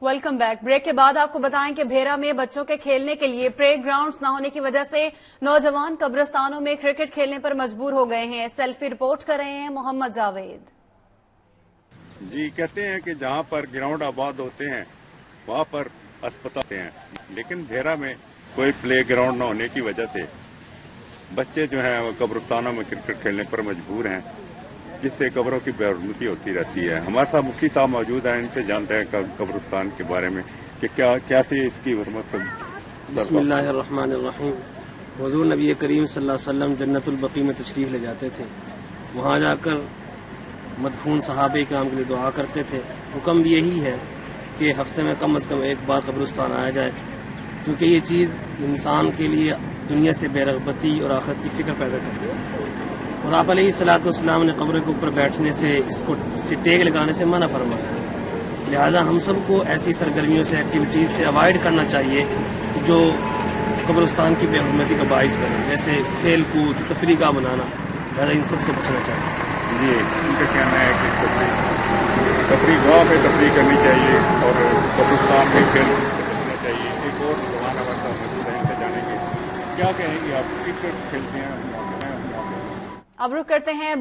Welcome back. Break के बाद आपको बताएं कि भेरा में बच्चों के खेलने के लिए प्ले ग्राउंड्स न होने की वजह से नौजवान कब्रिस्तानों में क्रिकेट खेलने पर मजबूर हो गए हैं। सेल्फी रिपोर्ट कर रहे हैं मोहम्मद जावेद। जी, कहते हैं कि जहां पर ग्राउंड आबाद होते हैं वहां पर अस्पताल होते हैं, लेकिन भेरा में कोई प्ले ग्राउंड न होने की वजह से बच्चे जो हैं वो कब्रिस्तानों में क्रिकेट खेलने पर मजबूर हैं, जिससे कब्रों की बेरुखी होती रहती है। हमारे साथ मुफ्ती साहब मौजूद हैं, इनसे जानते हैं कब्रिस्तान के बारे में कि क्या से इसकी हरमत। बिस्मिल्लाहिर्रहमानिर्रहीम। हुज़ूर नबी करीम सल्लल्लाहु अलैहि वसल्लम जन्नतुल बकी में तशरीफ ले जाते थे। वहाँ जाकर मदफून सहाबे किराम के लिए दुआ करते थे। हुक्म भी यही है कि हफ्ते में कम से कम एक बार कब्रिस्तान आया जाए, क्योंकि ये चीज़ इंसान के लिए दुनिया से बेरगबती और आखिरत की फिक्र पैदा करती है। और आप अलैहिस्सलाम ने कब्र के ऊपर बैठने से, इसको टेक लगाने से मना फरमाया। लिहाजा हम सबको ऐसी सरगर्मियों से, एक्टिविटीज़ से अवॉइड करना चाहिए जो कब्रिस्तान की बेहरमती का बाइस बने, जैसे खेल कूद, तफरीह का बनाना। लिहाजा इन सबसे बचना चाहिए। जी, उनका कहना है कि तफरीह गाँव में तफरीह करनी चाहिए और कब्रिस्तान में खेल करना चाहिए। एक और जवान हमारे साथ मौजूद है, इनसे जानेंगे क्या कहेंगे आप। क्रिकेट खेलते हैं अब रुक करते हैं